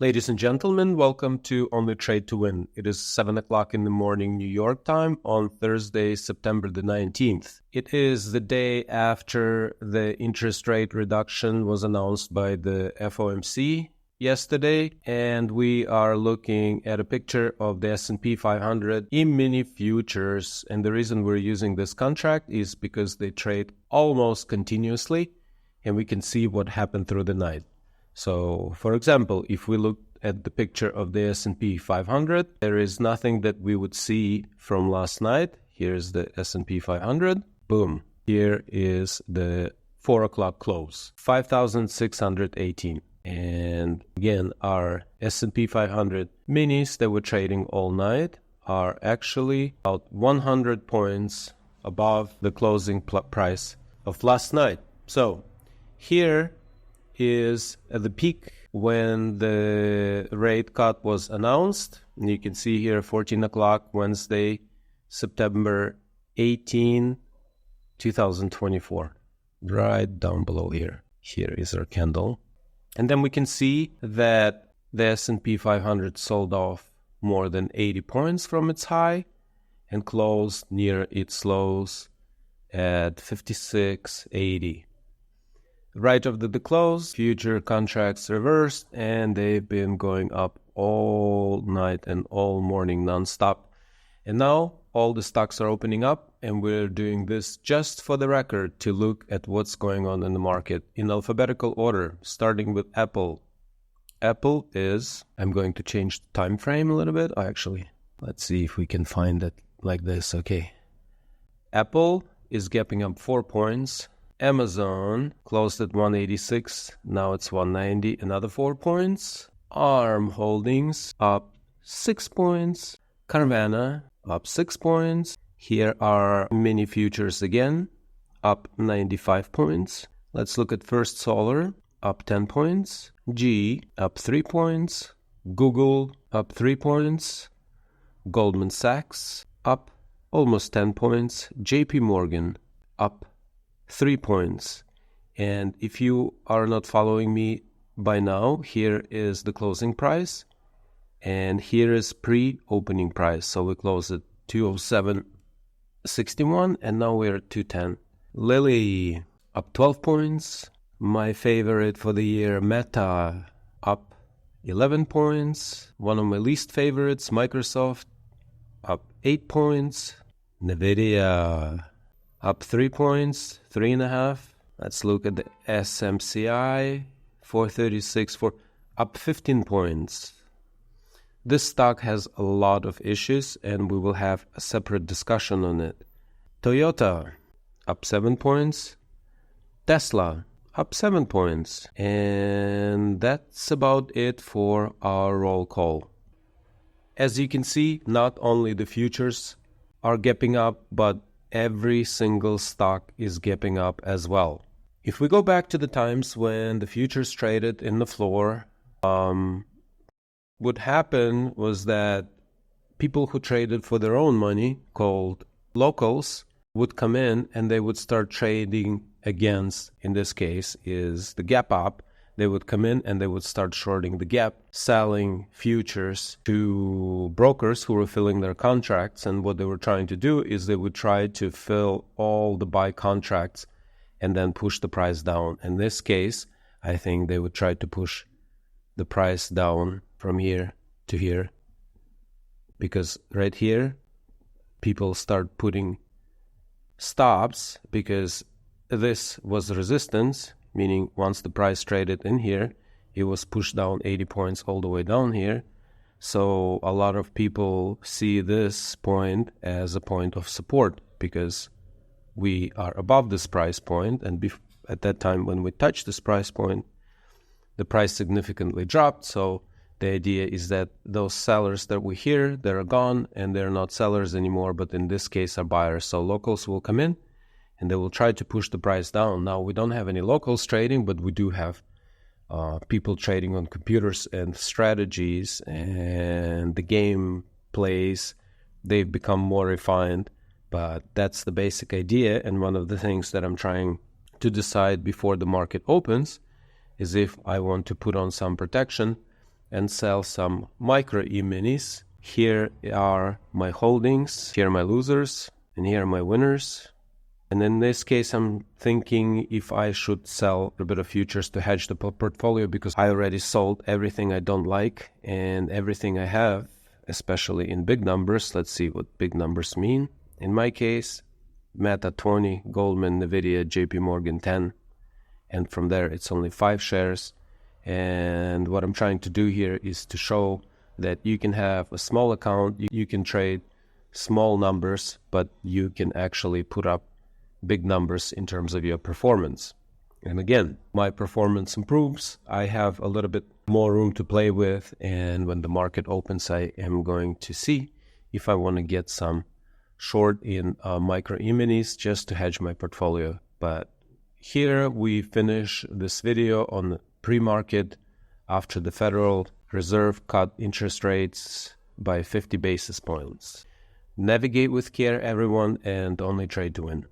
Ladies and gentlemen, welcome to Only Trade to Win. It is 7 o'clock in the morning New York time on Thursday, September the 19th. It is the day after the interest rate reduction was announced by the FOMC yesterday, and we are looking at a picture of the S&P 500 E-mini futures. And the reason we're using this contract is because they trade almost continuously, and we can see what happened through the night. So, for example, if we look at the picture of the S&P 500, there is nothing that we would see from last night. Here's the S&P 500. Boom. Here is the 4 o'clock close, 5,618. And again, our S&P 500 minis that were trading all night are actually about 100 points above the closing price of last night. So, here is at the peak when the rate cut was announced. And you can see here 14 o'clock Wednesday, September 18, 2024. Right down below here. Here is our candle. And then we can see that the S&P 500 sold off more than 80 points from its high and closed near its lows at 56.80. Right after the close, future contracts reversed, and they've been going up all night and all morning nonstop. And now all the stocks are opening up, and we're doing this just for the record to look at what's going on in the market in alphabetical order, starting with Apple. Apple is, I'm going to change the time frame a little bit. Let's see if we can find it like this. Okay. Apple is gapping up 4 points. Amazon closed at 186, now it's 190, another 4 points. ARM Holdings up 6 points. Carvana up 6 points. Here are mini futures again, up 95 points. Let's look at First Solar, up 10 points. GE up 3 points. Google up 3 points. Goldman Sachs up almost 10 points. JP Morgan up 3 points. And if you are not following me by now, here is the closing price and here is pre-opening price. So we closed at 207.61 and now we're at 210. Lilly up 12 points. My favorite for the year, Meta, up 11 points. One of my least favorites, Microsoft, up 8 points. Nvidia up 3 points, 3.5. Let's look at the SMCI, 436, up 15 points. This stock has a lot of issues, and we will have a separate discussion on it. Toyota, up 7 points. Tesla, up 7 points. And that's about it for our roll call. As you can see, not only the futures are gapping up, but every single stock is gapping up as well. If we go back to the times when the futures traded in the floor, what happened was that people who traded for their own money, called locals, would come in and they would start trading against, in this case, is the gap up. They would come in and they would start shorting the gap, selling futures to brokers who were filling their contracts. And what they were trying to do is they would try to fill all the buy contracts and then push the price down. In this case, I think they would try to push the price down from here to here, because right here, people start putting stops because this was resistance. Meaning once the price traded in here, it was pushed down 80 points all the way down here. So a lot of people see this point as a point of support because we are above this price point. And at that time when we touched this price point, the price significantly dropped. So the idea is that those sellers that we hear, they're gone and they're not sellers anymore, but in this case are buyers. So locals will come in and they will try to push the price down. Now, we don't have any locals trading, but we do have people trading on computers and strategies, and the game plays. They've become more refined, but that's the basic idea. And one of the things that I'm trying to decide before the market opens is if I want to put on some protection and sell some micro E-minis. Here are my holdings, here are my losers, and here are my winners. And in this case, I'm thinking if I should sell a bit of futures to hedge the portfolio, because I already sold everything I don't like and everything I have, especially in big numbers. Let's see what big numbers mean. In my case, Meta 20, Goldman, Nvidia, JP Morgan 10. And from there, it's only 5 shares. And what I'm trying to do here is to show that you can have a small account, you can trade small numbers, but you can actually put up big numbers in terms of your performance. And again, my performance improves. I have a little bit more room to play with. And when the market opens, I am going to see if I want to get some short in micro E-minis just to hedge my portfolio. But here we finish this video on the pre-market after the Federal Reserve cut interest rates by 50 basis points. Navigate with care, everyone, and only trade to win.